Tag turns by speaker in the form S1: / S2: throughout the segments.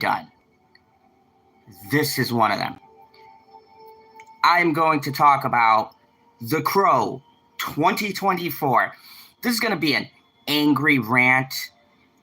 S1: done. This is one of them. I'm going to talk about The Crow 2024. This is going to be an angry rant.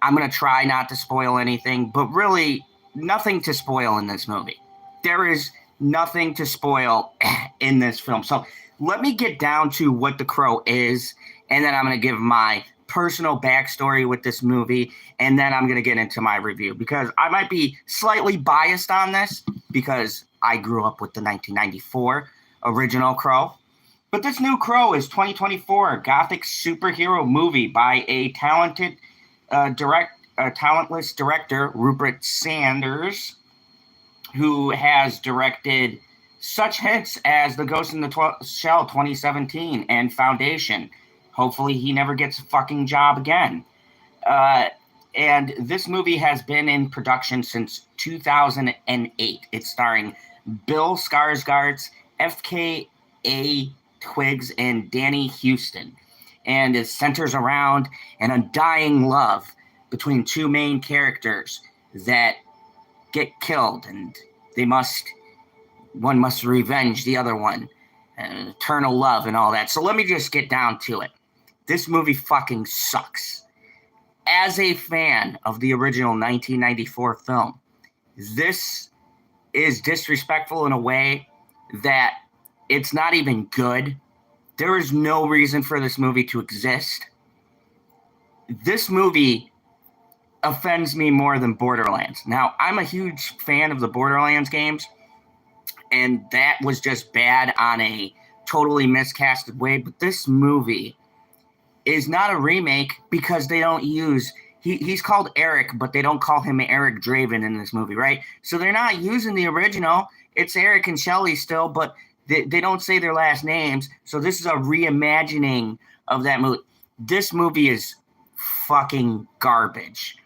S1: I'm going to try not to spoil anything, but really nothing to spoil in this movie. There is nothing to spoil in this film. So let me get down to what The Crow is, and then I'm going to give my personal backstory with this movie, and then I'm going to get into my review, because I might be slightly biased on this because I grew up with the 1994 original Crow. But this new Crow is 2024 gothic superhero movie by a talentless director, Rupert Sanders, who has directed such hits as The Ghost in the Shell 2017 and Foundation. Hopefully he never gets a fucking job again. And this movie has been in production since 2008. It's starring Bill Skarsgård, F.K.A. Twigs, and Danny Houston. And it centers around an undying love between two main characters that get killed, and one must revenge the other one. Eternal love and all that. So let me just get down to it. This movie fucking sucks. As a fan of the original 1994 film, this is disrespectful in a way that it's not even good. There is no reason for this movie to exist. This movie offends me more than Borderlands. Now, I'm a huge fan of the Borderlands games, and that was just bad on a totally miscasted way, but this movie is not a remake because they don't use... He's called Eric, but they don't call him Eric Draven in this movie, right? So they're not using the original. It's Eric and Shelley still, but they don't say their last names. So this is a reimagining of that movie. This movie is fucking garbage.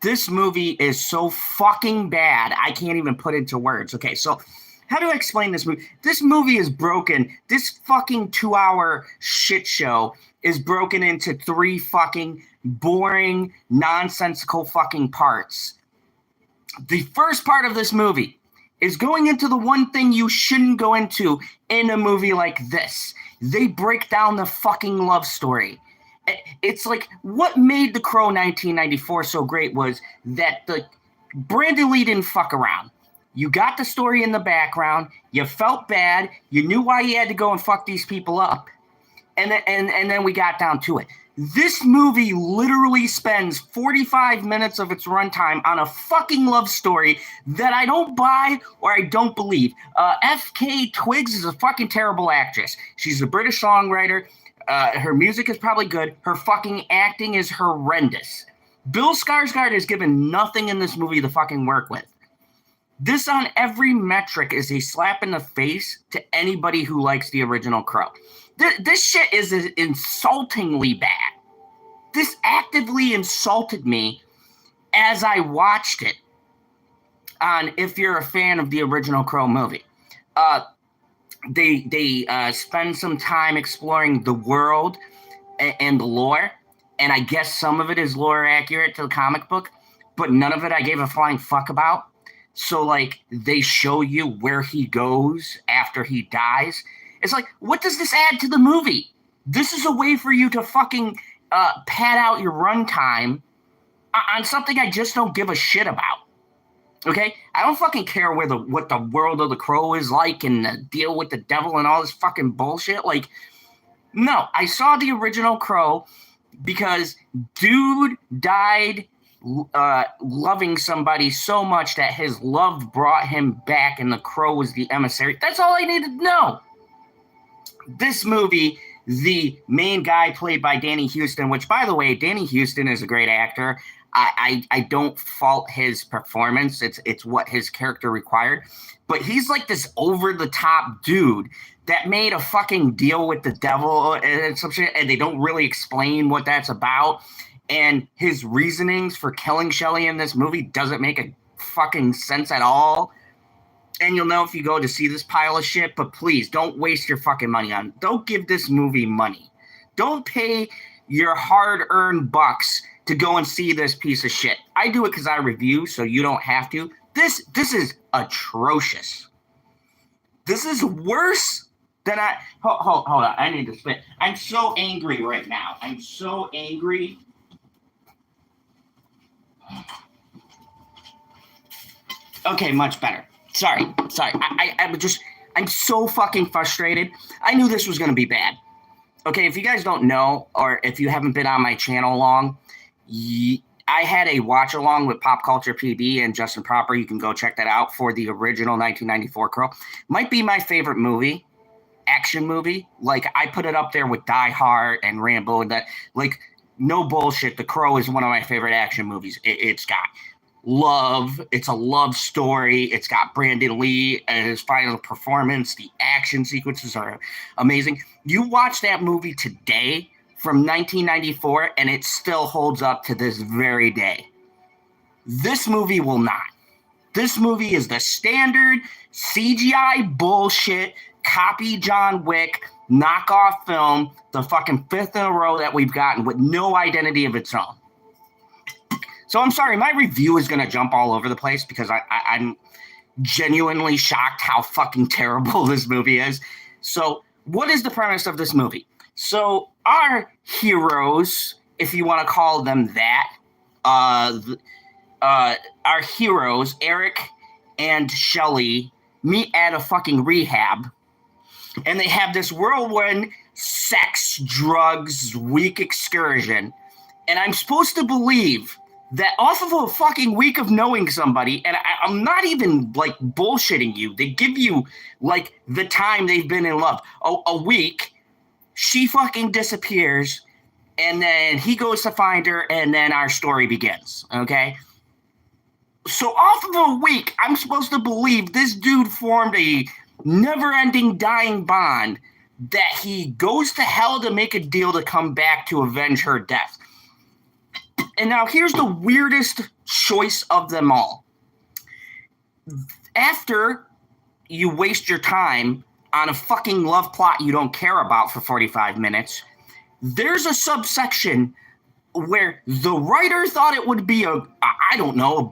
S1: This movie is so fucking bad, I can't even put it into words. Okay, so how do I explain this movie? This movie is broken. This fucking 2-hour shit show is broken into 3 fucking boring, nonsensical fucking parts. The first part of this movie is going into the one thing you shouldn't go into in a movie like this. They break down the fucking love story. It's like, what made The Crow 1994 so great was that Brandon Lee didn't fuck around. You got the story in the background. You felt bad. You knew why he had to go and fuck these people up. And then we got down to it. This movie literally spends 45 minutes of its runtime on a fucking love story that I don't buy or I don't believe. F.K. Twigs is a fucking terrible actress. She's a British songwriter. Her music is probably good. Her fucking acting is horrendous. Bill Skarsgård is given nothing in this movie to fucking work with. This on every metric is a slap in the face to anybody who likes the original Crow. This shit is insultingly bad. This actively insulted me as I watched it on If You're a Fan of the Original Crow movie. They spend some time exploring the world and the lore, and I guess some of it is lore accurate to the comic book, but none of it I gave a flying fuck about. So, like, they show you where he goes after he dies. It's like, what does this add to the movie? This is a way for you to fucking pad out your runtime on something I just don't give a shit about. Okay? I don't fucking care what the world of the Crow is like and the deal with the devil and all this fucking bullshit. Like, no. I saw the original Crow because dude died loving somebody so much that his love brought him back and the Crow was the emissary. That's all I needed to know. This movie, the main guy played by Danny Houston, which, by the way, Danny Houston is a great actor. I don't fault his performance. It's what his character required. But he's like this over-the-top dude that made a fucking deal with the devil and some shit, and they don't really explain what that's about. And his reasonings for killing Shelley in this movie doesn't make a fucking sense at all. And you'll know if you go to see this pile of shit, but please don't waste your fucking money on it. Don't give this movie money. Don't pay your hard-earned bucks to go and see this piece of shit. I do it because I review, so you don't have to. This is atrocious. This is worse than I... Hold on. I need to spit. I'm so angry right now. I'm so angry. Okay, much better. Sorry. I'm so fucking frustrated. I knew this was going to be bad. Okay, if you guys don't know, or if you haven't been on my channel long, I had a watch along with Pop Culture PB and Justin Proper. You can go check that out for the original 1994 Crow. Might be my favorite movie, action movie. Like, I put it up there with Die Hard and Rambo and that. Like, no bullshit. The Crow is one of my favorite action movies. It's got love. It's a love story. It's got Brandon Lee and his final performance. The action sequences are amazing. You watch that movie today from 1994 and it still holds up to this very day. This movie will not. This movie is the standard CGI bullshit, copy John Wick, knockoff film, the fucking fifth in a row that we've gotten with no identity of its own. So I'm sorry, my review is going to jump all over the place because I'm genuinely shocked how fucking terrible this movie is. So what is the premise of this movie? So our heroes, if you want to call them that, our heroes, Eric and Shelley, meet at a fucking rehab. And they have this whirlwind sex, drugs, week excursion. And I'm supposed to believe that off of a fucking week of knowing somebody, and I'm not even, like, bullshitting you. They give you, like, the time they've been in love. A week, she fucking disappears, and then he goes to find her, and then our story begins, okay? So off of a week, I'm supposed to believe this dude formed a never-ending dying bond that he goes to hell to make a deal to come back to avenge her death. And now here's the weirdest choice of them all. After you waste your time on a fucking love plot you don't care about for 45 minutes, there's a subsection where the writer thought it would be a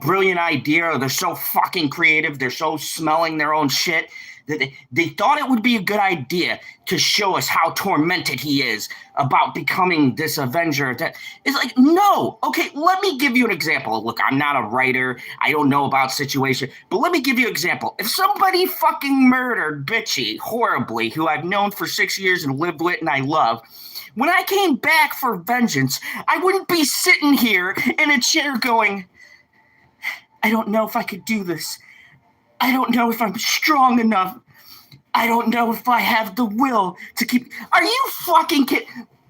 S1: brilliant idea, or they're so fucking creative, they're so smelling their own shit, that they thought it would be a good idea to show us how tormented he is about becoming this Avenger. That is like, no. Okay, let me give you an example. Look, I'm not a writer. I don't know about situation, but let me give you an example. If somebody fucking murdered Bitchy horribly, who I've known for 6 years and lived with and I love, when I came back for vengeance, I wouldn't be sitting here in a chair going, I don't know if I could do this. I don't know if I'm strong enough. I don't know if I have the will to keep... Are you fucking kidding?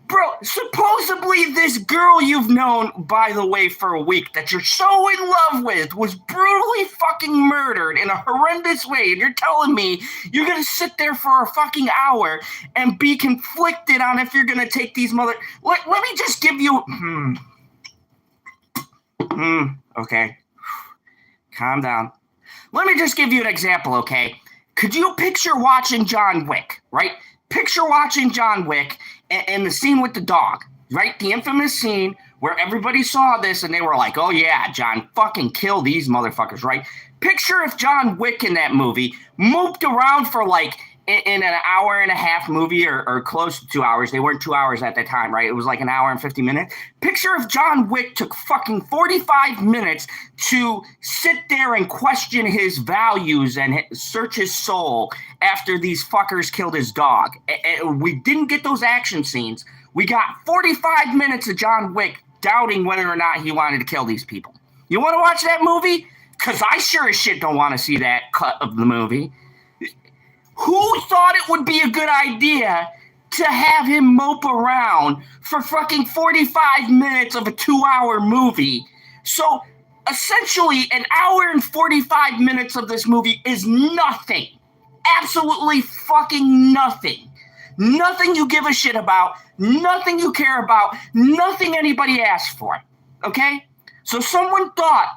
S1: Bro, supposedly this girl you've known, by the way, for a week that you're so in love with was brutally fucking murdered in a horrendous way, and you're telling me you're gonna sit there for a fucking hour and be conflicted on if you're gonna take these mother... Let me just give you... Okay. Calm down. Let me just give you an example, okay? Could you picture watching John Wick, right? Picture watching John Wick and the scene with the dog, right? The infamous scene where everybody saw this and they were like, oh yeah, John, fucking kill these motherfuckers, right? Picture if John Wick in that movie moved around for like in an hour and a half movie or close to 2 hours. They weren't 2 hours at that time, right? It was like an hour and 50 minutes. Picture if John Wick took fucking 45 minutes to sit there and question his values and search his soul after these fuckers killed his dog. We didn't get those action scenes. We got 45 minutes of John Wick doubting whether or not he wanted to kill these people. You want to watch that movie? Because I sure as shit don't want to see that cut of the movie. Who thought it would be a good idea to have him mope around for fucking 45 minutes of a 2-hour movie? So essentially an hour and 45 minutes of this movie is nothing. Absolutely fucking nothing. Nothing you give a shit about, nothing you care about, nothing anybody asked for. Okay? So someone thought,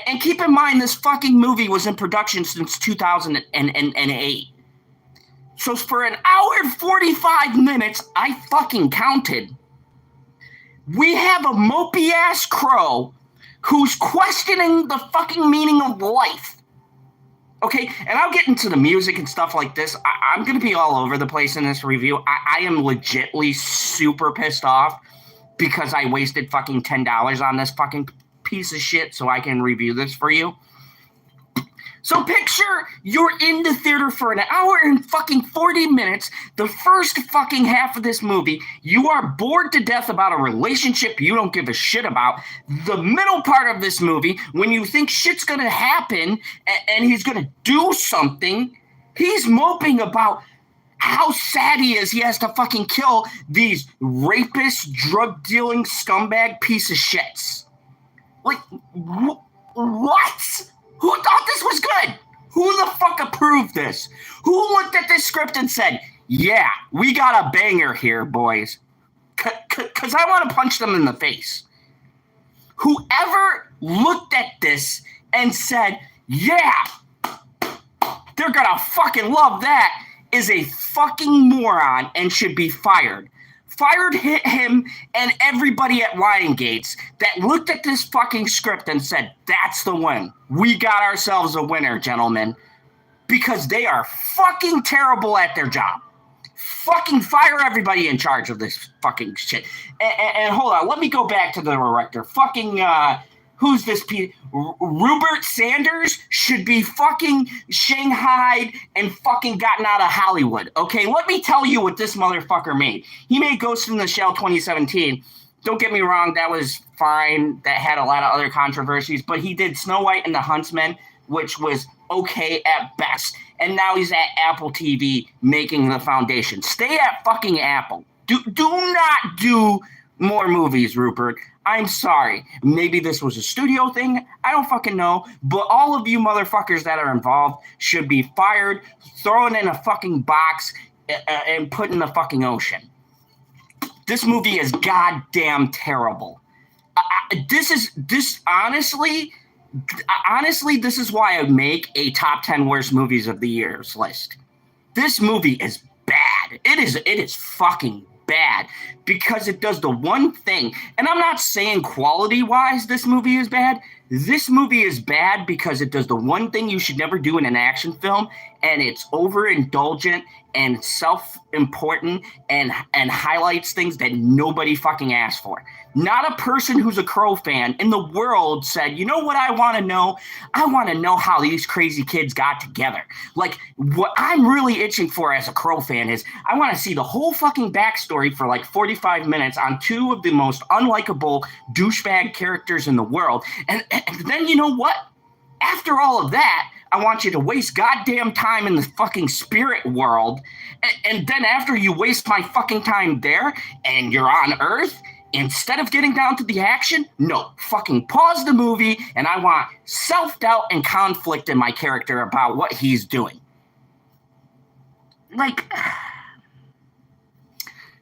S1: and keep in mind this fucking movie was in production since 2008. So for an hour and 45 minutes, I fucking counted, We have a mopey-ass crow who's questioning the fucking meaning of life. Okay, and I'll get into the music and stuff like this. I'm going to be all over the place in this review. I am legitly super pissed off because I wasted fucking $10 on this fucking piece of shit so I can review this for you. So picture you're in the theater for an hour and fucking 40 minutes, the first fucking half of this movie, you are bored to death about a relationship you don't give a shit about. The middle part of this movie, when you think shit's gonna happen and he's gonna do something, he's moping about how sad he is. He has to fucking kill these rapist, drug-dealing scumbag piece of shits. Like, what? Who thought this was good? Who the fuck approved this? Who looked at this script and said, yeah, we got a banger here, boys? Because I want to punch them in the face. Whoever looked at this and said, yeah, they're going to fucking love that is a fucking moron and should be fired. Fired him and everybody at Lionsgate that looked at this fucking script and said, that's the one. We got ourselves a winner, gentlemen. Because they are fucking terrible at their job. Fucking fire everybody in charge of this fucking shit. And hold on, let me go back to the director. Fucking, who's this piece? Rupert Sanders should be fucking shanghaied and fucking gotten out of Hollywood. Okay, let me tell you what this motherfucker made. He made Ghost in the Shell 2017. Don't get me wrong, that was fine. That had a lot of other controversies. But he did Snow White and the Huntsman, which was okay at best. And now he's at Apple TV making The Foundation. Stay at fucking Apple. Do not do more movies, Rupert. I'm sorry. Maybe this was a studio thing. I don't fucking know. But all of you motherfuckers that are involved should be fired, thrown in a fucking box, and put in the fucking ocean. This movie is goddamn terrible. Honestly, this is why I make a top 10 worst movies of the years list. This movie is bad. It is fucking bad because it does the one thing, and I'm not saying quality-wise this movie is bad. This movie is bad because it does the one thing you should never do in an action film, and it's overindulgent and self-important and highlights things that nobody fucking asked for. Not a person who's a Crow fan in the world said, you know what I want to know? I want to know how these crazy kids got together. Like, what I'm really itching for as a Crow fan is I want to see the whole fucking backstory for like 45 minutes on two of the most unlikable douchebag characters in the world. And then you know what? After all of that, I want you to waste goddamn time in the fucking spirit world. And then after you waste my fucking time there and you're on Earth, instead of getting down to the action, no, fucking pause the movie, and I want self-doubt and conflict in my character about what he's doing. Like,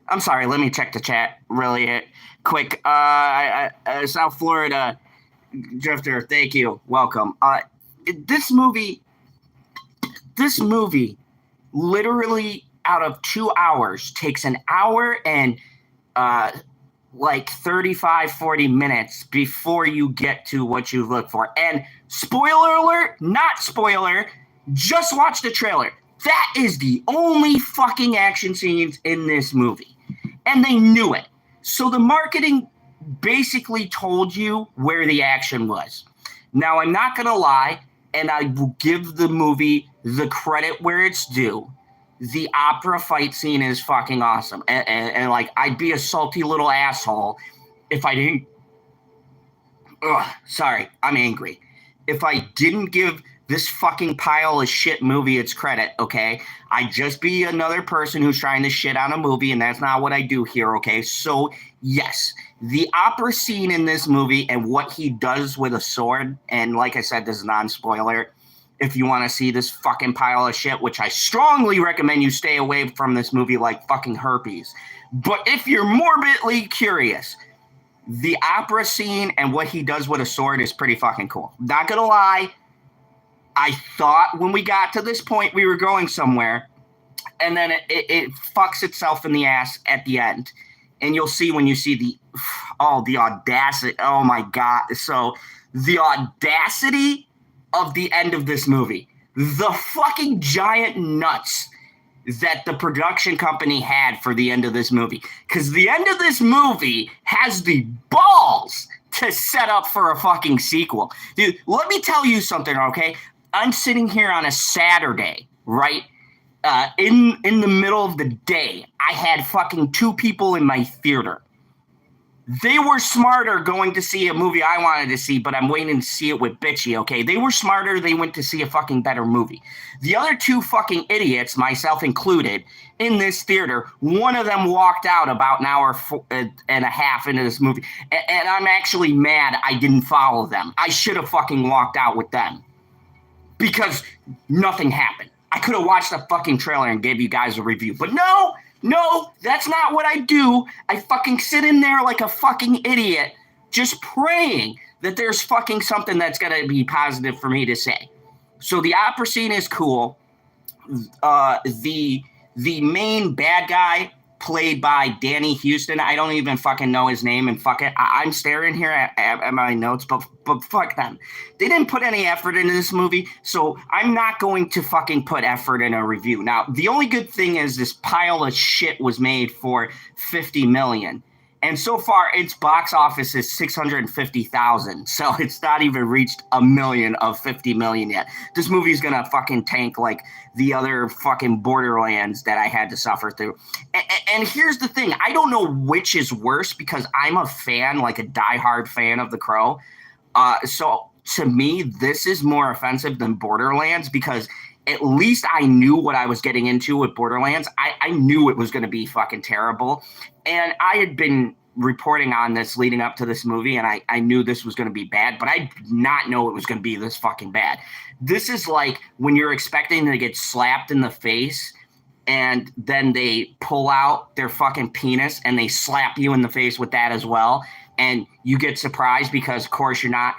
S1: I'm sorry, let me check the chat really quick. South Florida Drifter, thank you, welcome. This movie, literally out of 2 hours, takes an hour and like 35, 40 minutes before you get to what you look for. And spoiler alert, not spoiler, just watch the trailer. That is the only fucking action scenes in this movie. And they knew it. So the marketing basically told you where the action was. Now, I'm not going to lie, and I will give the movie the credit where it's due. The opera fight scene is fucking awesome. And like, I'd be a salty little asshole if I didn't... Sorry, I'm angry. If I didn't give this fucking pile of shit movie its credit, okay? I'd just be another person who's trying to shit on a movie, and that's not what I do here, okay? So, yes, the opera scene in this movie and what he does with a sword, and like I said, this is non-spoiler, if you want to see this fucking pile of shit, which I strongly recommend you stay away from this movie like fucking herpes. But if you're morbidly curious, the opera scene and what he does with a sword is pretty fucking cool. Not gonna lie, I thought when we got to this point we were going somewhere, and then it fucks itself in the ass at the end. And you'll see when you see the audacity. Oh my God. So the audacity of the end of this movie, the fucking giant nuts that the production company had for the end of this movie. Because the end of this movie has the balls to set up for a fucking sequel. Dude, let me tell you something, okay? I'm sitting here on a Saturday, right? In the middle of the day, I had fucking 2 people in my theater. They were smarter going to see a movie I wanted to see, but I'm waiting to see it with Bitchy, okay? They were smarter. They went to see a fucking better movie. The other 2 fucking idiots, myself included, in this theater, one of them walked out about an hour and a half into this movie. And I'm actually mad I didn't follow them. I should have fucking walked out with them. Because nothing happened. I could have watched the fucking trailer and gave you guys a review. But no, that's not what I do. I fucking sit in there like a fucking idiot just praying that there's fucking something that's going to be positive for me to say. So the opera scene is cool. The main bad guy, played by Danny Houston, I don't even fucking know his name, and fuck it, I'm staring here at my notes, but fuck them. They didn't put any effort into this movie, so I'm not going to fucking put effort in a review. Now, the only good thing is this pile of shit was made for $50 million. And so far, its box office is 650,000. So it's not even reached a million of 50 million yet. This movie's going to fucking tank like the other fucking Borderlands that I had to suffer through. And here's the thing. I don't know which is worse because I'm a fan, like a diehard fan of The Crow. So to me, this is more offensive than Borderlands because at least I knew what I was getting into with Borderlands. I knew it was going to be fucking terrible. And I had been reporting on this leading up to this movie, and I knew this was going to be bad, but I did not know it was going to be this fucking bad. This is like when you're expecting to get slapped in the face, and then they pull out their fucking penis, and they slap you in the face with that as well, and you get surprised because, of course, you're not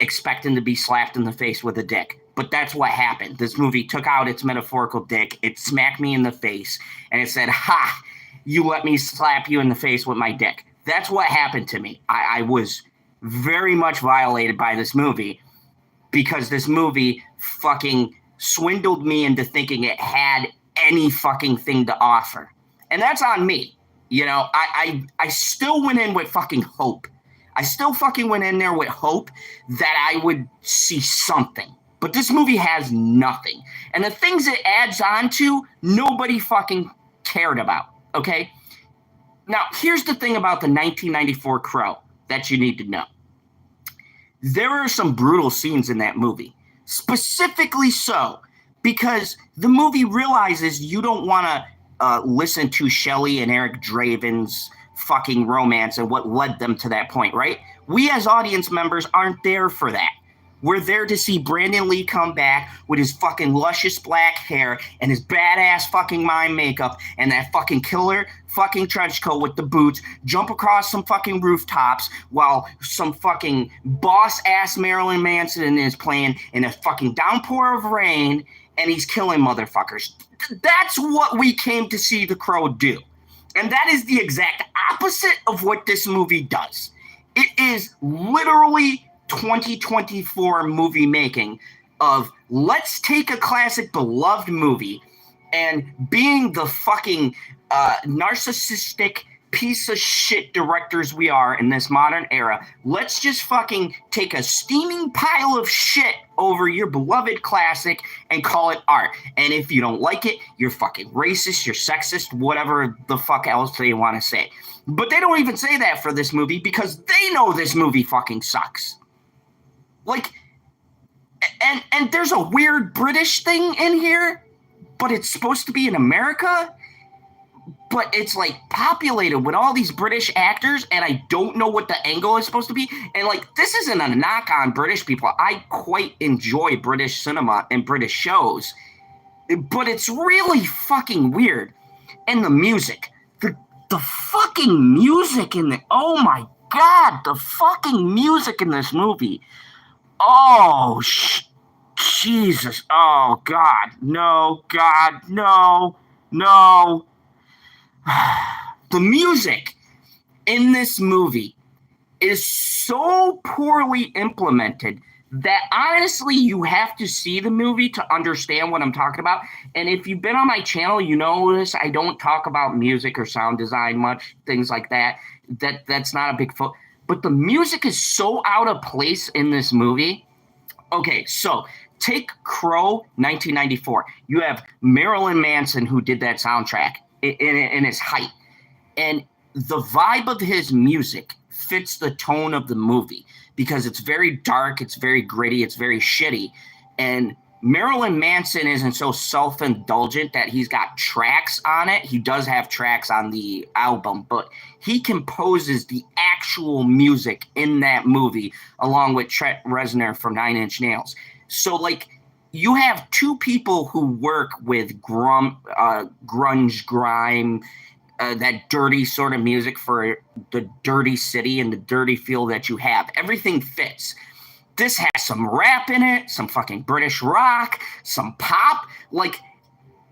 S1: expecting to be slapped in the face with a dick. But that's what happened. This movie took out its metaphorical dick, it smacked me in the face, and it said, ha! You let me slap you in the face with my dick. That's what happened to me. I was very much violated by this movie because this movie fucking swindled me into thinking it had any fucking thing to offer. And that's on me. You know, I still went in with fucking hope. I still fucking went in there with hope that I would see something. But this movie has nothing. And the things it adds on to, nobody fucking cared about. Okay? Now, here's the thing about the 1994 Crow that you need to know. There are some brutal scenes in that movie. Specifically so, because the movie realizes you don't want to listen to Shelley and Eric Draven's fucking romance and what led them to that point, right? We as audience members aren't there for that. We're there to see Brandon Lee come back with his fucking luscious black hair and his badass fucking mime makeup and that fucking killer fucking trench coat with the boots, jump across some fucking rooftops while some fucking boss-ass Marilyn Manson is playing in a fucking downpour of rain and he's killing motherfuckers. That's what we came to see The Crow do. And that is the exact opposite of what this movie does. It is literally 2024 movie making of let's take a classic beloved movie and being the fucking narcissistic piece of shit directors we are in this modern era, let's just fucking take a steaming pile of shit over your beloved classic and call it art. And if you don't like it, you're fucking racist, you're sexist, whatever the fuck else they want to say. But they don't even say that for this movie because they know this movie fucking sucks. Like, and there's a weird British thing in here, but it's supposed to be in America, but it's like populated with all these British actors, and I don't know what the angle is supposed to be. And like, this isn't a knock on British people. I quite enjoy British cinema and British shows, but it's really fucking weird. And the music, the fucking music in the, oh my God, the fucking music in this movie. Oh, Jesus. Oh, God. No, God. No. The music in this movie is so poorly implemented that honestly you have to see the movie to understand what I'm talking about. And if you've been on my channel, you notice I don't talk about music or sound design much, things like that. That's not a big but the music is so out of place in this movie. Okay, so take Crow 1994. You have Marilyn Manson who did that soundtrack in his height. And the vibe of his music fits the tone of the movie because it's very dark, it's very gritty, it's very shitty. And Marilyn Manson isn't so self-indulgent that he's got tracks on it. He does have tracks on the album, but he composes the actual music in that movie along with Trent Reznor from Nine Inch Nails. So, like, you have two people who work with grunge, grime, that dirty sort of music for the dirty city and the dirty feel that you have. Everything fits. This has some rap in it, some fucking British rock, some pop. Like,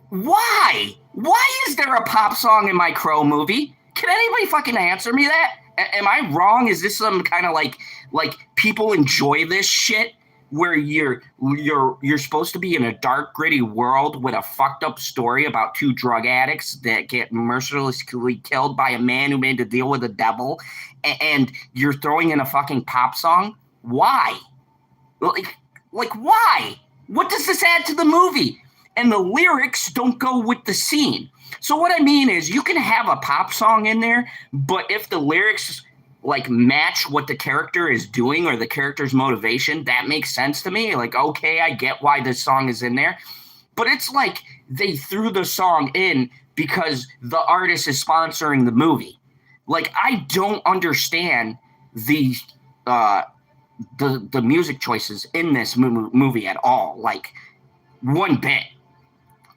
S1: why? Why is there a pop song in my Crow movie? Can anybody fucking answer me that? Am I wrong? Is this some kind of like people enjoy this shit where you're supposed to be in a dark, gritty world with a fucked up story about two drug addicts that get mercilessly killed by a man who made a deal with the devil, and you're throwing in a fucking pop song? Why? Like why? What does this add to the movie? And the lyrics don't go with the scene. So what I mean is you can have a pop song in there, but if the lyrics like match what the character is doing or the character's motivation, that makes sense to me. Like, okay, I get why this song is in there. But it's like they threw the song in because the artist is sponsoring the movie. Like, I don't understand the music choices in this movie at all, like one bit.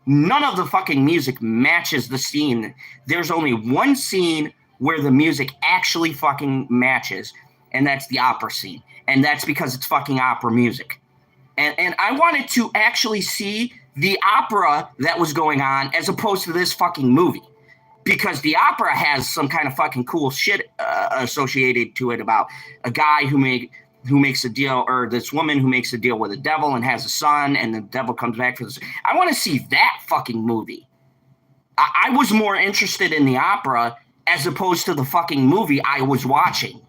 S1: None of the fucking music matches the scene. There's only one scene where the music actually fucking matches, and that's the opera scene. And that's because it's fucking opera music. And I wanted to actually see the opera that was going on as opposed to this fucking movie. Because the opera has some kind of fucking cool shit associated to it about a guy who makes a deal, or this woman who makes a deal with the devil and has a son, and the devil comes back for this. I want to see that fucking movie. I was more interested in the opera as opposed to the fucking movie I was watching.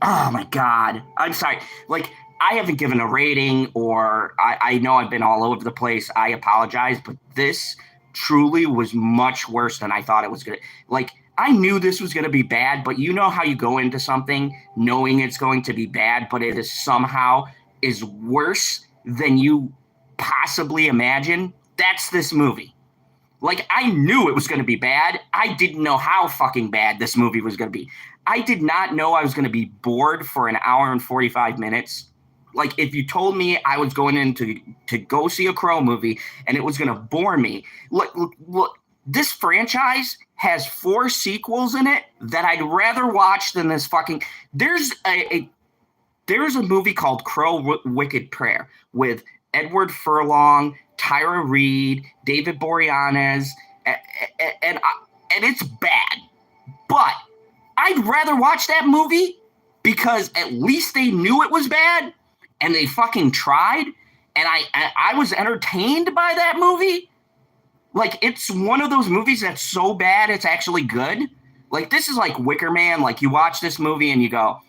S1: Oh my God. I'm sorry. Like, I haven't given a rating, or I know I've been all over the place. I apologize, but this truly was much worse than I thought it was going to. Like, I knew this was going to be bad, but you know how you go into something knowing it's going to be bad, but it is somehow is worse than you possibly imagine? That's this movie. Like, I knew it was going to be bad. I didn't know how fucking bad this movie was going to be. I did not know I was going to be bored for an hour and 45 minutes. Like, if you told me I was going in to go see a Crow movie and it was going to bore me. Look, this franchise has 4 sequels in it that I'd rather watch than this fucking... There's a movie called Crow Wicked Prayer with Edward Furlong, Tyra Reid, David Boreanaz, and it's bad. But I'd rather watch that movie because at least they knew it was bad and they fucking tried, and I was entertained by that movie. Like, it's one of those movies that's so bad it's actually good. Like, this is like Wicker Man. Like, you watch this movie and you go,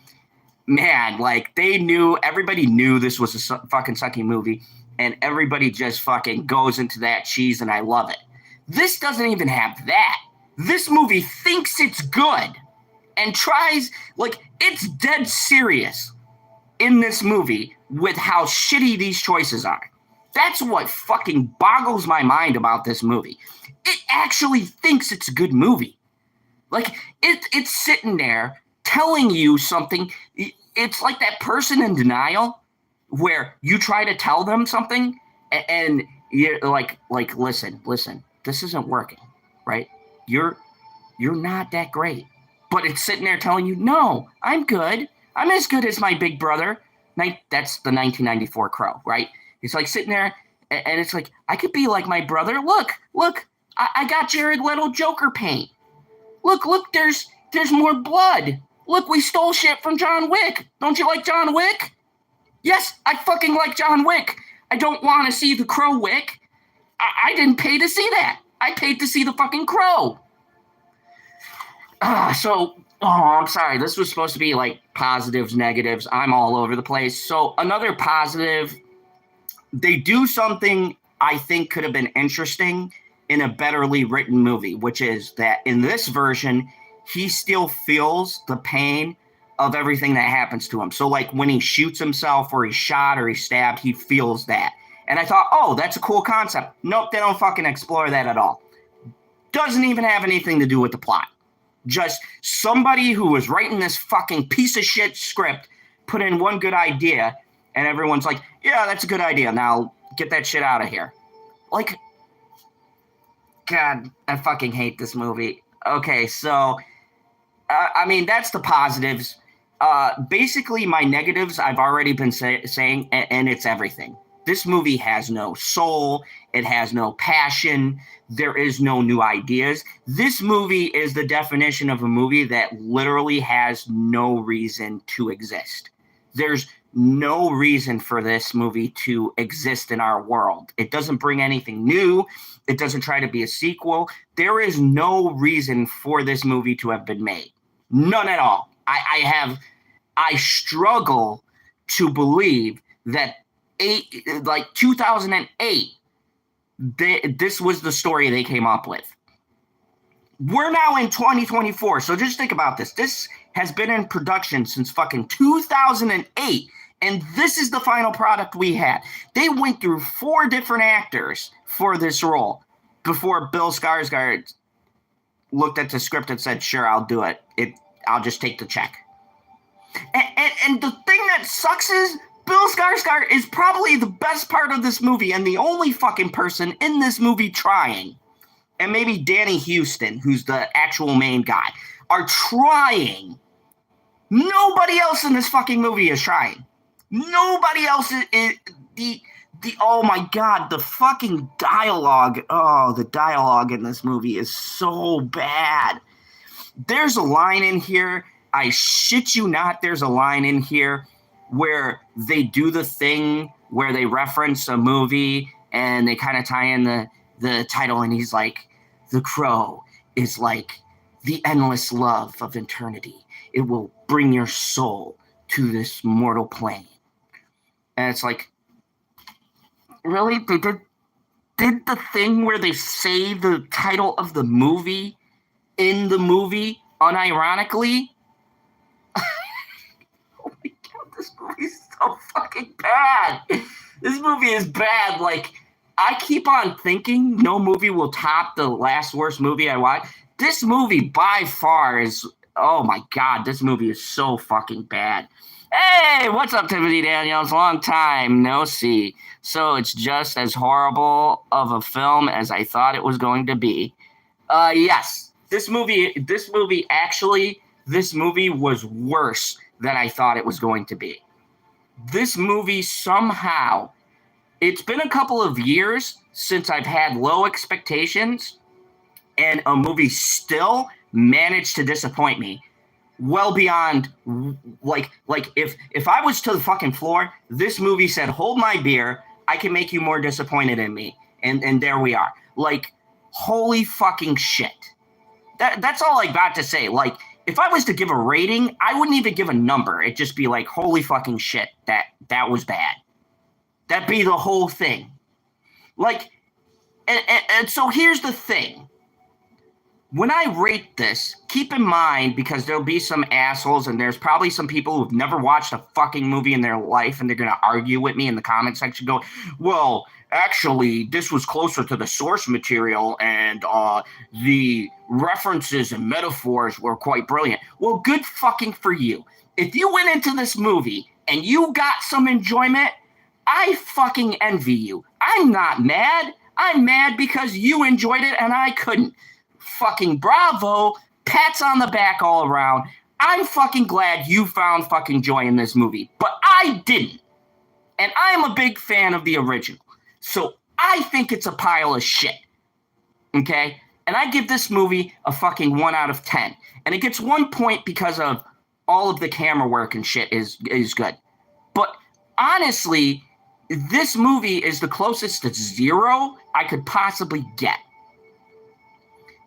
S1: man, like, everybody knew this was a fucking sucky movie, and everybody just fucking goes into that cheese, and I love it. This doesn't even have that. This movie thinks it's good and tries, like, it's dead serious in this movie with how shitty these choices are. That's what fucking boggles my mind about this movie. It actually thinks it's a good movie. Like, it's sitting there telling you something. It's like that person in denial where you try to tell them something and you're like, listen, this isn't working, right? You're not that great. But it's sitting there telling you, no, I'm good. I'm as good as my big brother. That's the 1994 Crow, right? It's like sitting there, and it's like, I could be like my brother. Look, I got Jared Leto Joker paint. Look, there's more blood. Look, we stole shit from John Wick. Don't you like John Wick? Yes, I fucking like John Wick. I don't want to see the Crow Wick. I didn't pay to see that. I paid to see the fucking Crow. I'm sorry. This was supposed to be like positives, negatives. I'm all over the place. So another positive, they do something I think could have been interesting in a betterly written movie, which is that in this version, he still feels the pain of everything that happens to him. So like when he shoots himself or he's shot or he's stabbed, he feels that. And I thought, oh, that's a cool concept. Nope, they don't fucking explore that at all. Doesn't even have anything to do with the plot. Just somebody who was writing this fucking piece of shit script put in one good idea, and everyone's like, yeah, that's a good idea. Now get that shit out of here. Like, God, I fucking hate this movie. Okay, so, I mean, that's the positives. Basically, my negatives I've already been saying, and it's everything. This movie has no soul. It has no passion. There is no new ideas. This movie is the definition of a movie that literally has no reason to exist. There's no reason for this movie to exist in our world. It doesn't bring anything new. It doesn't try to be a sequel. There is no reason for this movie to have been made. None at all. I struggle to believe that 2008, this was the story they came up with. We're now in 2024, so just think about this. This has been in production since fucking 2008, and this is the final product we had. They went through 4 different actors for this role before Bill Skarsgård looked at the script and said, sure, I'll do it. I'll just take the check. And the thing that sucks is Bill Skarsgård is probably the best part of this movie and the only fucking person in this movie trying. And maybe Danny Houston, who's the actual main guy, are trying. Nobody else in this fucking movie is trying. Nobody else is oh my God, the fucking dialogue. Oh, the dialogue in this movie is so bad. There's a line in here. I shit you not, there's a line in here where they do the thing where they reference a movie and they kind of tie in the title, and he's like, the Crow is like the endless love of eternity. It will bring your soul to this mortal plane. And it's like, really? They did the thing where they say the title of the movie in the movie unironically? Oh my God, this movie is so fucking bad. This movie is bad. Like, I keep on thinking no movie will top the last worst movie I watched. This movie by far is, oh my God, this movie is so fucking bad. Hey, what's up, Timothy Daniels? Long time no see. So it's just as horrible of a film as I thought it was going to be. Yes, this movie was worse than I thought it was going to be. This movie somehow, it's been a couple of years since I've had low expectations, and a movie still managed to disappoint me. Well beyond, like if I was to the fucking floor, this movie said, hold my beer, I can make you more disappointed in me. And there we are. Like, holy fucking shit. That's all I got to say. Like, if I was to give a rating, I wouldn't even give a number. It'd just be like, holy fucking shit, that was bad. That'd be the whole thing. Like, and so here's the thing. When I rate this, keep in mind, because there'll be some assholes, and there's probably some people who've never watched a fucking movie in their life, and they're going to argue with me in the comment section, go, well, actually, this was closer to the source material, and the references and metaphors were quite brilliant. Well, good fucking for you. If you went into this movie and you got some enjoyment, I fucking envy you. I'm not mad. I'm mad because you enjoyed it and I couldn't. Fucking bravo, pats on the back all around. I'm fucking glad you found fucking joy in this movie, but I didn't. And I am a big fan of the original. So I think it's a pile of shit. Okay? And I give this movie a fucking 1 out of 10. And it gets 1 point because of all of the camera work and shit is good. But honestly, this movie is the closest to 0 I could possibly get.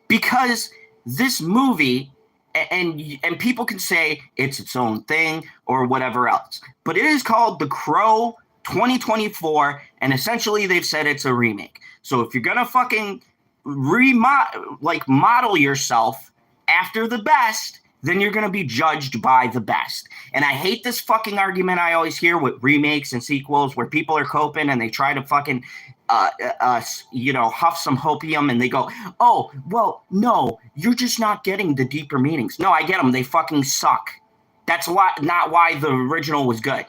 S1: Because this movie, and people can say it's its own thing or whatever else, but it is called The Crow 2024, and essentially they've said it's a remake. So if you're gonna fucking model yourself after the best, then you're going to be judged by the best. And I hate this fucking argument I always hear with remakes and sequels where people are coping and they try to fucking, huff some hopium and they go, oh, well, no, you're just not getting the deeper meanings. No, I get them. They fucking suck. That's not why the original was good.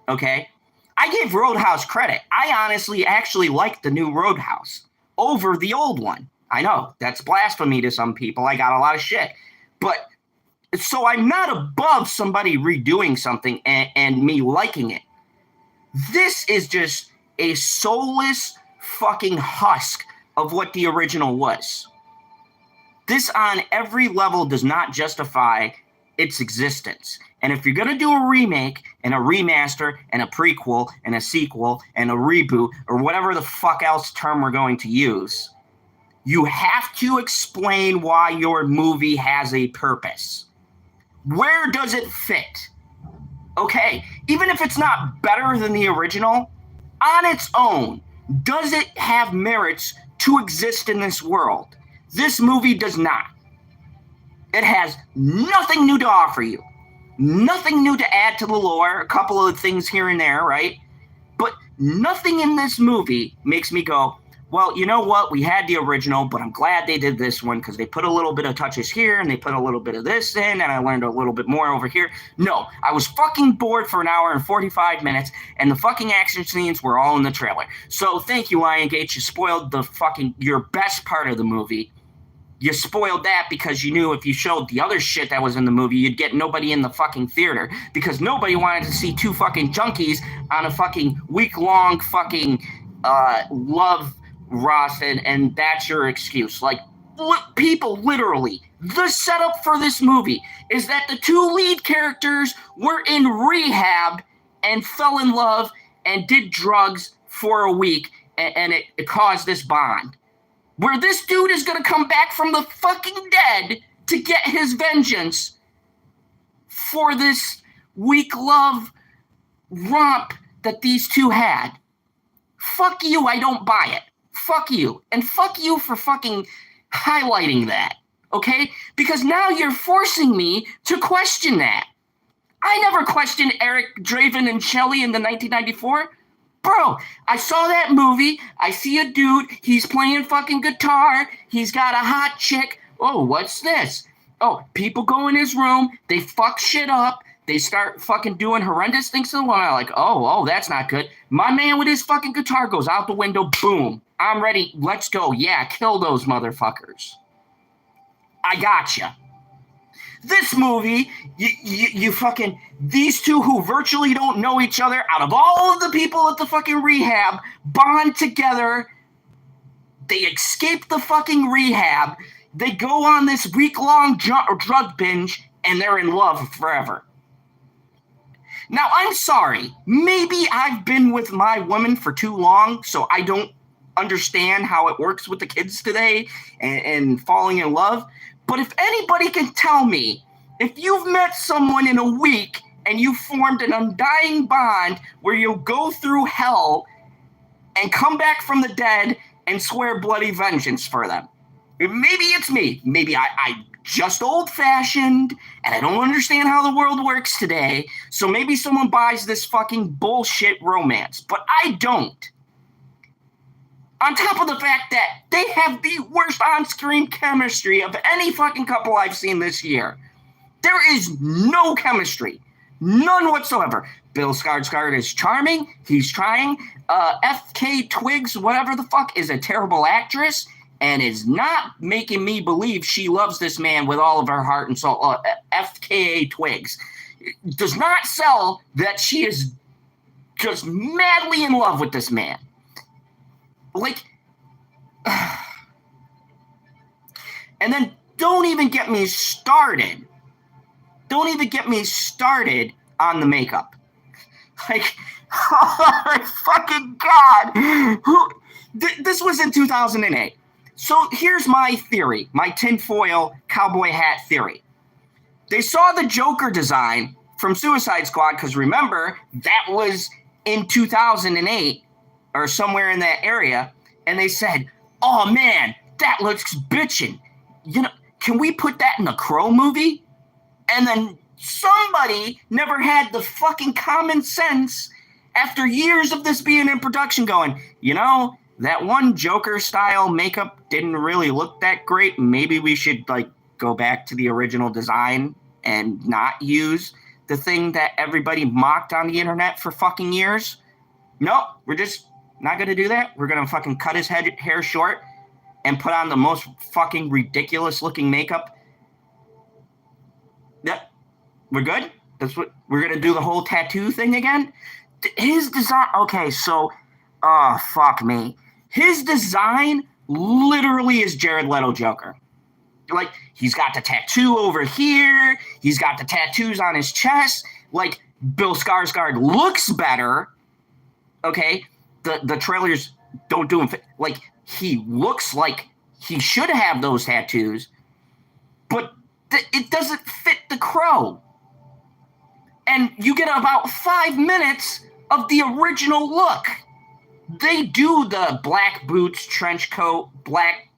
S1: Okay? I gave Roadhouse credit. I honestly actually liked the new Roadhouse over the old one. I know, that's blasphemy to some people. I got a lot of shit. But so I'm not above somebody redoing something and me liking it. This is just a soulless fucking husk of what the original was. This on every level does not justify its existence. And if you're going to do a remake and a remaster and a prequel and a sequel and a reboot or whatever the fuck else term we're going to use, you have to explain why your movie has a purpose. Where does it fit? Okay, even if it's not better than the original, on its own, does it have merits to exist in this world? This movie does not. It has nothing new to offer you. Nothing new to add to the lore, a couple of things here and there, right? But nothing in this movie makes me go, well, you know what? We had the original, but I'm glad they did this one because they put a little bit of touches here and they put a little bit of this in and I learned a little bit more over here. No, I was fucking bored for an hour and 45 minutes and the fucking action scenes were all in the trailer. So thank you, Lion Gate. You spoiled your best part of the movie. You spoiled that because you knew if you showed the other shit that was in the movie, you'd get nobody in the fucking theater because nobody wanted to see two fucking junkies on a fucking week-long fucking love Ross, and that's your excuse. Like, people literally, the setup for this movie is that the two lead characters were in rehab and fell in love and did drugs for a week, and it caused this bond. Where this dude is going to come back from the fucking dead to get his vengeance for this weak love romp that these two had. Fuck you, I don't buy it. Fuck you. And fuck you for fucking highlighting that, okay? Because now you're forcing me to question that. I never questioned Eric Draven and Shelley in the 1994. Bro, I saw that movie. I see a dude. He's playing fucking guitar. He's got a hot chick. Oh, what's this? Oh, people go in his room. They fuck shit up. They start fucking doing horrendous things to the woman. Like, oh, that's not good. My man with his fucking guitar goes out the window. Boom. I'm ready. Let's go. Yeah, kill those motherfuckers. I gotcha. This movie, you fucking, these two who virtually don't know each other, out of all of the people at the fucking rehab, bond together. They escape the fucking rehab. They go on this week-long drug binge, and they're in love forever. Now, I'm sorry. Maybe I've been with my woman for too long, so I don't understand how it works with the kids today and falling in love. But if anybody can tell me, if you've met someone in a week and you formed an undying bond where you'll go through hell and come back from the dead and swear bloody vengeance for them. Maybe it's me. Maybe I'm just old-fashioned and I don't understand how the world works today. So maybe someone buys this fucking bullshit romance. But I don't. On top of the fact that they have the worst on-screen chemistry of any fucking couple I've seen this year. There is no chemistry. None whatsoever. Bill Skarsgård is charming. He's trying. F.K. Twigs, whatever the fuck, is a terrible actress and is not making me believe she loves this man with all of her heart and soul. F.K. Twigs does not sell that she is just madly in love with this man. Like, And then don't even get me started. Don't even get me started on the makeup. Like, oh my fucking God. This was in 2008. So here's my theory, my tinfoil cowboy hat theory. They saw the Joker design from Suicide Squad, because remember, that was in 2008 or somewhere in that area, and they said, oh man, that looks bitchin'. You know, can we put that in the Crow movie? And then somebody never had the fucking common sense after years of this being in production going, you know, that one Joker style makeup didn't really look that great. Maybe we should like go back to the original design and not use the thing that everybody mocked on the internet for fucking years. No, we're just not going to do that. We're going to fucking cut his hair short and put on the most fucking ridiculous looking makeup. Yep. We're good? That's what we're going to do, the whole tattoo thing again? His design, okay, so, oh, fuck me. His design literally is Jared Leto Joker. Like, he's got the tattoo over here. He's got the tattoos on his chest. Like, Bill Skarsgård looks better. Okay? The trailers don't do him. Like, he looks like he should have those tattoos. But it doesn't fit the Crow. And you get about 5 minutes of the original look. They do the black boots, trench coat, black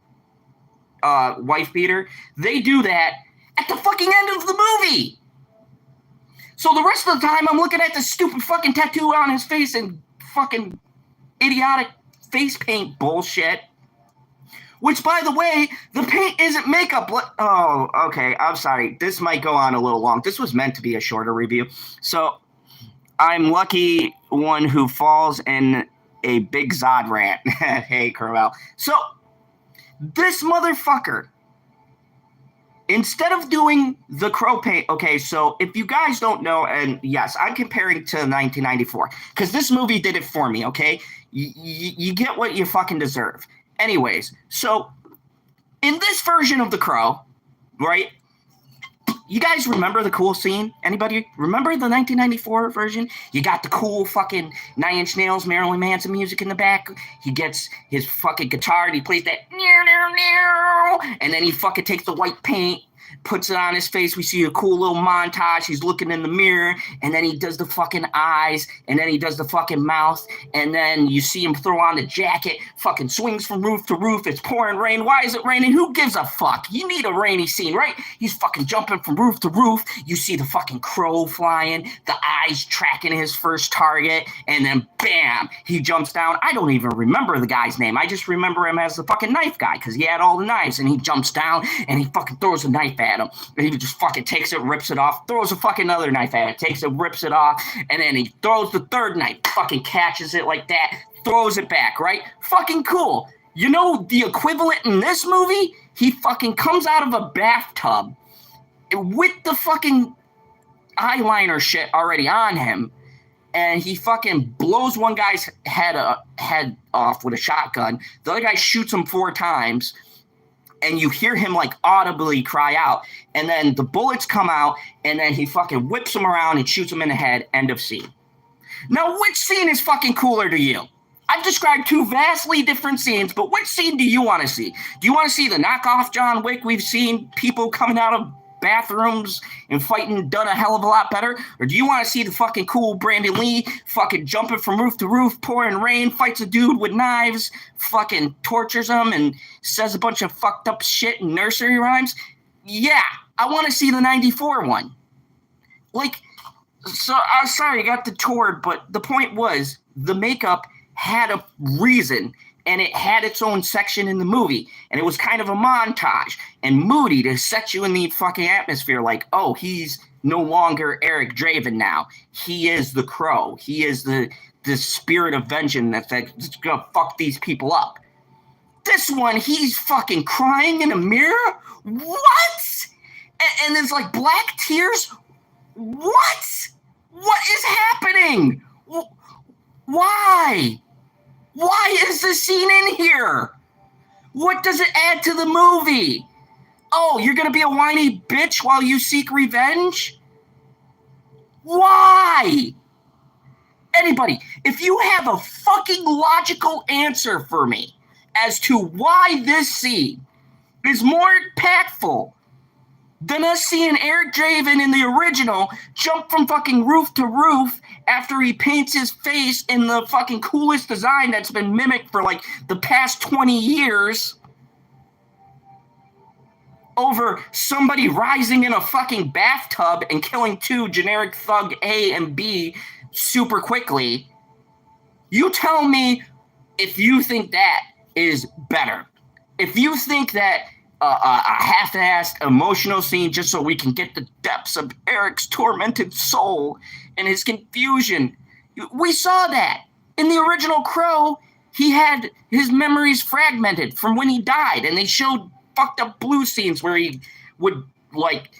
S1: wife beater. They do that at the fucking end of the movie. So the rest of the time, I'm looking at the stupid fucking tattoo on his face and fucking idiotic face paint bullshit. Which, by the way, the paint isn't makeup. Oh, okay. I'm sorry. This might go on a little long. This was meant to be a shorter review. So I'm lucky one who falls in a big Zod rant. Hey, Carvel. So this motherfucker, instead of doing the Crow paint, okay, so if you guys don't know, and yes, I'm comparing to 1994, because this movie did it for me, okay? You get what you fucking deserve. Anyways, so in this version of the Crow, right? You guys remember the cool scene? Anybody remember the 1994 version? You got the cool fucking Nine Inch Nails, Marilyn Manson music in the back. He gets his fucking guitar and he plays that, and then he fucking takes the white paint, puts it on his face. We see a cool little montage. He's looking in the mirror, and then he does the fucking eyes, and then he does the fucking mouth, and then you see him throw on the jacket, fucking swings from roof to roof. It's pouring rain. Why is it raining? Who gives a fuck? You need a rainy scene, right? He's fucking jumping from roof to roof. You see the fucking crow flying, the eyes tracking his first target, and then bam, he jumps down. I don't even remember the guy's name. I just remember him as the fucking knife guy, because he had all the knives, and he jumps down, and he fucking throws a knife at him, and he just fucking takes it, rips it off, throws a fucking other knife at it, takes it, rips it off, and then he throws the third knife, fucking catches it like that, throws it back, right? Fucking cool. You know the equivalent in this movie? He fucking comes out of a bathtub with the fucking eyeliner shit already on him, and he fucking blows one guy's head off with a shotgun. The other guy shoots him 4 times, and you hear him like audibly cry out, and then the bullets come out, and then he fucking whips him around and shoots him in the head. End of scene. Now, which scene is fucking cooler to you? I've described 2 vastly different scenes, but which scene do you want to see? Do you want to see the knockoff John Wick we've seen people coming out of bathrooms and fighting done a hell of a lot better? Or do you want to see the fucking cool Brandon Lee fucking jumping from roof to roof, pouring rain, fights a dude with knives, fucking tortures him and says a bunch of fucked up shit in nursery rhymes? Yeah, I want to see the 94 one. Like, so I'm sorry I got detoured, but the point was the makeup had a reason, and it had its own section in the movie, and it was kind of a montage and moody to set you in the fucking atmosphere like, oh, he's no longer Eric Draven now. He is the Crow. He is the spirit of vengeance that's gonna fuck these people up. This one, he's fucking crying in a mirror? What? And there's like black tears? What? What is happening? Why? Why is this scene in here? What does it add to the movie? Oh, you're gonna be a whiny bitch while you seek revenge? Why? Anybody, if you have a fucking logical answer for me as to why this scene is more impactful than us seeing Eric Draven in the original jump from fucking roof to roof after he paints his face in the fucking coolest design that's been mimicked for like the past 20 years, over somebody rising in a fucking bathtub and killing two generic thug A and B super quickly. You tell me if you think that is better. If you think that a half-assed emotional scene just so we can get the depths of Eric's tormented soul and his confusion. We saw that. In the original Crow, he had his memories fragmented from when he died, and they showed fucked up blue scenes where he would like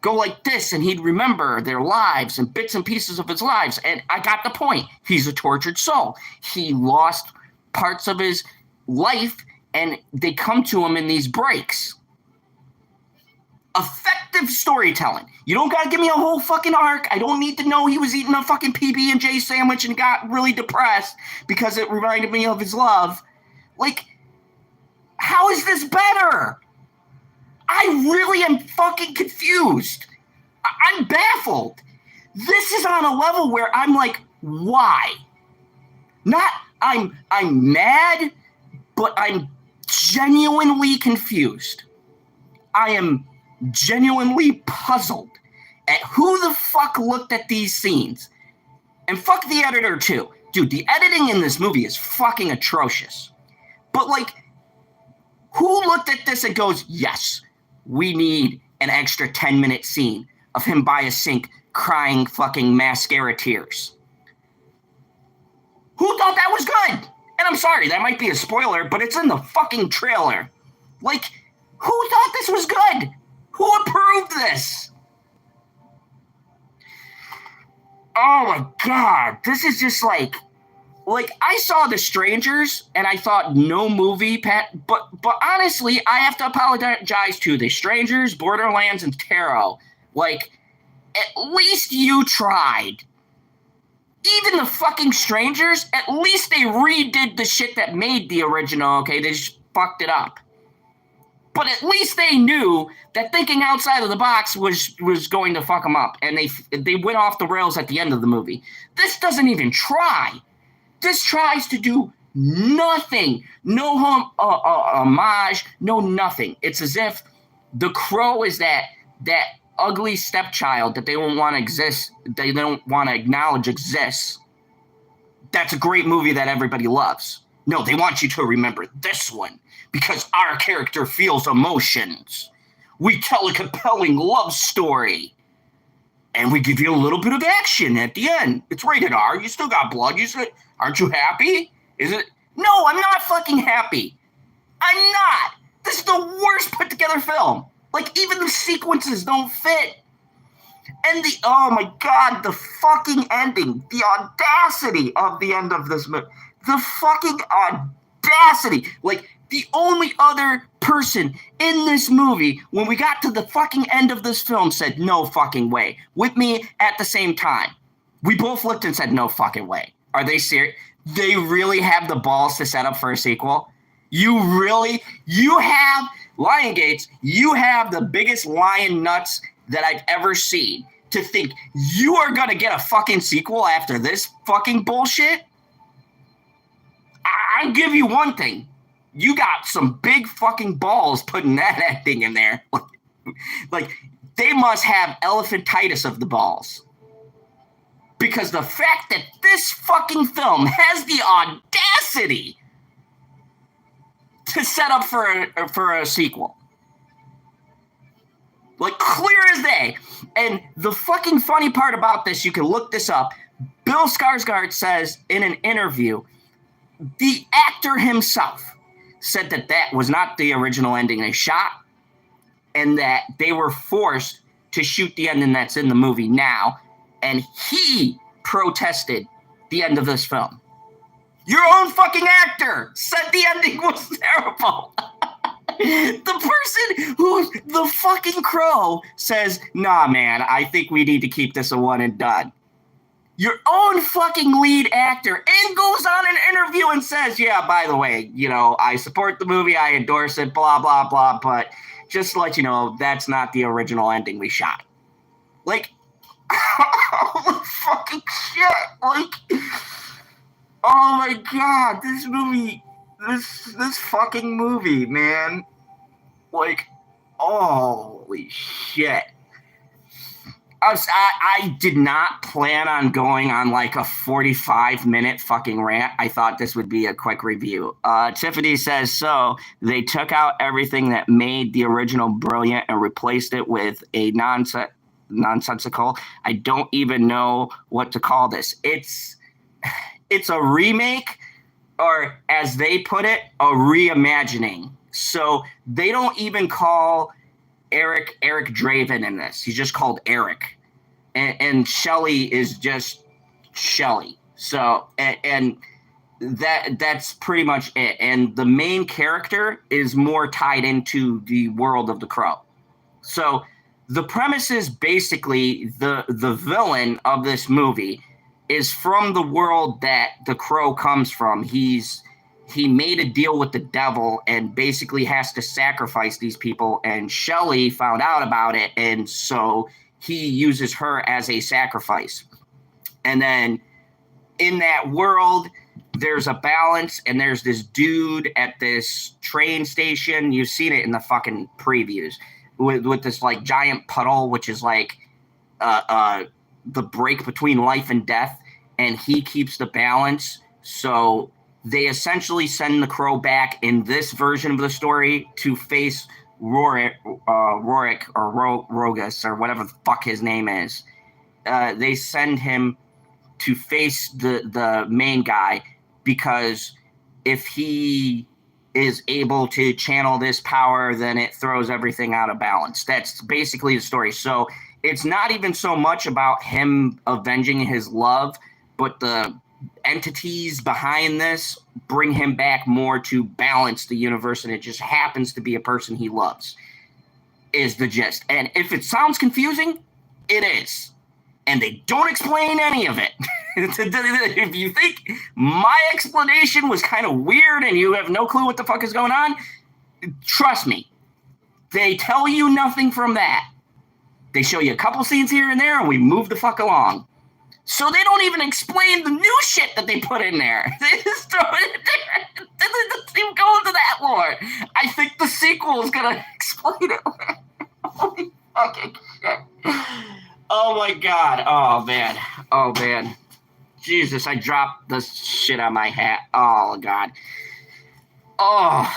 S1: go like this and he'd remember their lives and bits and pieces of his lives. And I got the point. He's a tortured soul. He lost parts of his life and they come to him in these breaks. Effective storytelling. You don't gotta give me a whole fucking arc. I don't need to know he was eating a fucking PB&J sandwich and got really depressed because it reminded me of his love. Like, how is this better? I really am fucking confused. I'm baffled. This is on a level where I'm like, why? Not I'm mad, but I'm genuinely confused. I am genuinely puzzled at who the fuck looked at these scenes. And fuck the editor too. Dude, the editing in this movie is fucking atrocious. But like, who looked at this and goes, yes, we need an extra 10-minute scene of him by a sink crying fucking mascara tears? Who thought that was good? And I'm sorry, that might be a spoiler, but it's in the fucking trailer. Like, who thought this was good? Who approved this? Oh my God, this is just like I saw The Strangers and I thought no movie, but honestly, I have to apologize to The Strangers, Borderlands, and Tarot. Like, at least you tried. Even the fucking Strangers, at least they redid the shit that made the original, okay? They just fucked it up. But at least they knew that thinking outside of the box was going to fuck them up. And they went off the rails at the end of the movie. This doesn't even try. This tries to do nothing. No homage, no nothing. It's as if The Crow is that ugly stepchild that they don't want to exist, they don't want to acknowledge exists. That's a great movie that everybody loves. No, they want you to remember this one because our character feels emotions. We tell a compelling love story. And we give you a little bit of action at the end. It's rated R. You still got blood. Aren't you happy? Is it? No, I'm not fucking happy. I'm not. This is the worst put together film. Like, even the sequences don't fit. And oh my God, the fucking ending. The audacity of the end of this movie. The fucking audacity. Like, the only other person in this movie, when we got to the fucking end of this film, said, no fucking way. With me at the same time. We both looked and said, no fucking way. Are they serious? They really have the balls to set up for a sequel? You have, Lion Gates, you have the biggest lion nuts that I've ever seen to think you are going to get a fucking sequel after this fucking bullshit? I'll give you one thing. You got some big fucking balls putting that ending in there. Like, they must have elephantitis of the balls. Because the fact that this fucking film has the audacity to set up for a sequel. Like, clear as day. And the fucking funny part about this, you can look this up. Bill Skarsgård says in an interview, the actor himself said that was not the original ending they shot, and that they were forced to shoot the ending that's in the movie now, and he protested the end of this film. Your own fucking actor said the ending was terrible. The person who's the fucking Crow says, nah, man, I think we need to keep this a one and done. Your own fucking lead actor, and goes on an interview and says, yeah, by the way, you know, I support the movie, I endorse it, blah, blah, blah, but just to let you know, that's not the original ending we shot. Like, holy fucking shit. Like, oh my God, this movie, this fucking movie, man. Like, holy shit. I did not plan on going on like a 45-minute fucking rant. I thought this would be a quick review. Tiffany says, so they took out everything that made the original brilliant and replaced it with a nonsensical. I don't even know what to call this. It's a remake, or as they put it, a reimagining. So they don't even call Eric Draven in this. He's just called Eric. And Shelley is just Shelley. So, and that's pretty much it. And the main character is more tied into the world of the Crow. So the premise is basically the villain of this movie is from the world that the Crow comes from. He made a deal with the devil and basically has to sacrifice these people. And Shelley found out about it, and so he uses her as a sacrifice. And then in that world, there's a balance, and there's this dude at this train station. You've seen it in the fucking previews with this like giant puddle, which is like the break between life and death, and he keeps the balance. So they essentially send the Crow back in this version of the story to face Rorik or Rogus or whatever the fuck his name is. They send him to face the main guy, because if he is able to channel this power, then it throws everything out of balance. That's basically the story. So it's not even so much about him avenging his love, but the entities behind this bring him back more to balance the universe, and it just happens to be a person he loves, is the gist. And if it sounds confusing, it is. And they don't explain any of it. If you think my explanation was kind of weird and you have no clue what the fuck is going on, trust me, they tell you nothing from that. They show you a couple scenes here and there, and we move the fuck along. So they don't even explain the new shit that they put in there. They just throw it in there. They don't even go into that lore. I think the sequel is going to explain it. Holy fucking shit. Oh my God. Oh man. Oh man. Jesus, I dropped the shit on my hat. Oh God. Oh,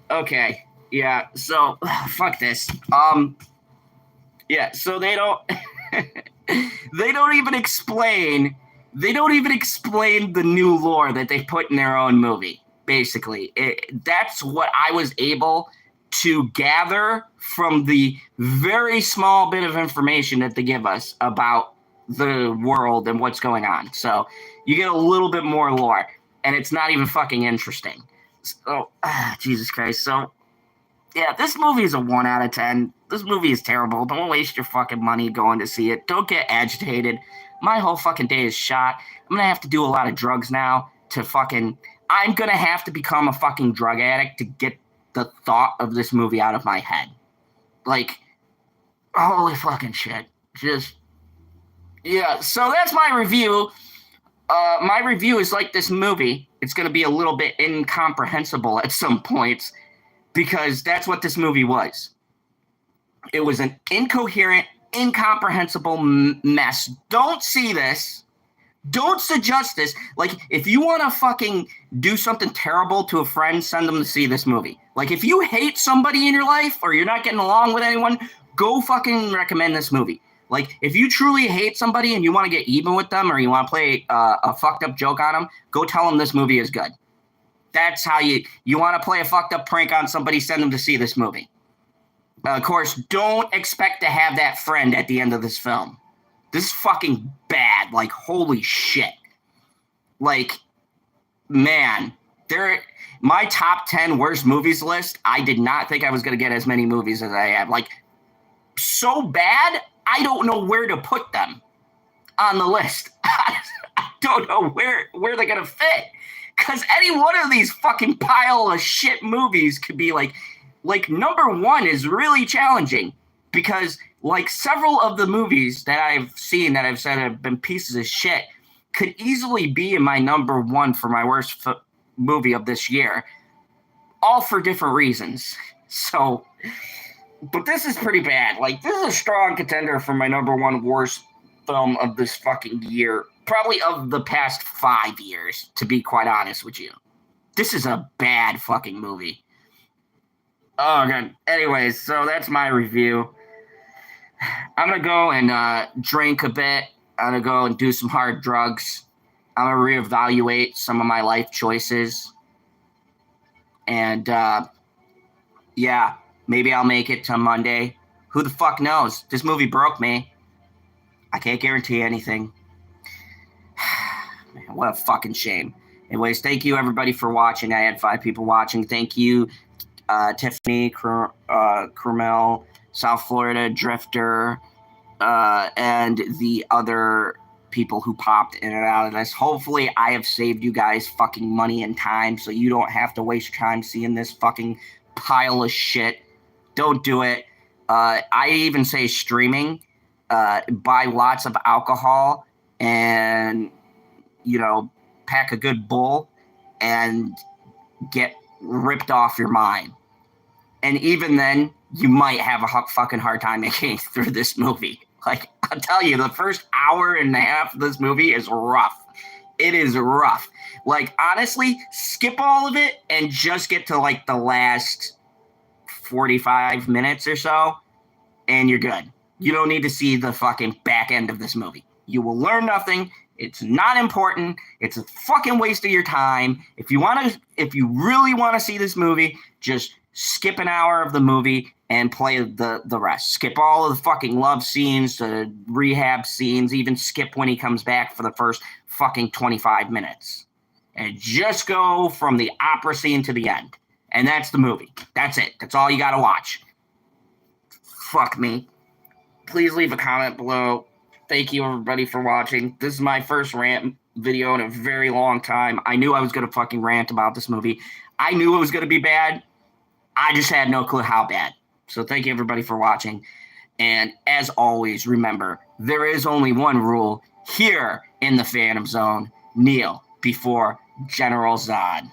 S1: okay. Yeah, so, fuck this. Yeah, so they don't... They don't even explain the new lore that they put in their own movie, basically. That's what I was able to gather from the very small bit of information that they give us about the world and what's going on. So you get a little bit more lore, and it's not even fucking interesting. So, Jesus Christ. So, yeah, this movie is a 1 out of 10. This movie is terrible. Don't waste your fucking money going to see it. Don't get agitated. My whole fucking day is shot. I'm going to have to do a lot of drugs now to fucking... I'm going to have to become a fucking drug addict to get the thought of this movie out of my head. Like, holy fucking shit. Just... Yeah, so that's my review. My review is like this movie. It's going to be a little bit incomprehensible at some points, because that's what this movie was. It was an incoherent, incomprehensible mess. Don't see this. Don't suggest this. Like, if you want to fucking do something terrible to a friend, send them to see this movie. Like, if you hate somebody in your life or you're not getting along with anyone, go fucking recommend this movie. Like, if you truly hate somebody and you want to get even with them, or you want to play a fucked up joke on them, go tell them this movie is good. That's how you want to play a fucked up prank on somebody, send them to see this movie. Of course, don't expect to have that friend at the end of this film. This is fucking bad. Like, holy shit. Like, man, My top 10 worst movies list, I did not think I was going to get as many movies as I have. Like, so bad, I don't know where to put them on the list. I don't know where they're going to fit. Because any one of these fucking pile of shit movies could be like number one is really challenging. Because like several of the movies that I've seen that I've said have been pieces of shit could easily be in my number one for my worst movie of this year, all for different reasons. So, but this is pretty bad. Like, this is a strong contender for my number one worst film of this fucking year, probably of the past 5 years, to be quite honest with you. This is a bad fucking movie. Oh, God. Anyways, so that's my review. I'm going to go and drink a bit. I'm going to go and do some hard drugs. I'm going to reevaluate some of my life choices. And, yeah, maybe I'll make it to Monday. Who the fuck knows? This movie broke me. I can't guarantee anything. Man, what a fucking shame. Anyways, thank you, everybody, for watching. I had 5 people watching. Thank you, Tiffany, Carmel, South Florida, Drifter, and the other people who popped in and out of this. Hopefully I have saved you guys fucking money and time so you don't have to waste time seeing this fucking pile of shit. Don't do it. I even say streaming. Buy lots of alcohol and, you know, pack a good bull and get ripped off your mind. And even then, you might have a fucking hard time making it through this movie. Like, I'll tell you, the first hour and a half of this movie is rough. It is rough. Like, honestly, skip all of it and just get to, like, the last 45 minutes or so, and you're good. You don't need to see the fucking back end of this movie. You will learn nothing. It's not important. It's a fucking waste of your time. If you really want to see this movie, just skip an hour of the movie and play the rest. Skip all of the fucking love scenes, the rehab scenes, even skip when he comes back for the first fucking 25 minutes. And just go from the opera scene to the end. And that's the movie. That's it. That's all you gotta watch. Fuck me. Please leave a comment below. Thank you, everybody, for watching. This is my first rant video in a very long time. I knew I was gonna fucking rant about this movie. I knew it was gonna be bad. I just had no clue how bad. So thank you, everybody, for watching. And as always, remember, there is only one rule here in the Phantom Zone. Kneel before General Zod.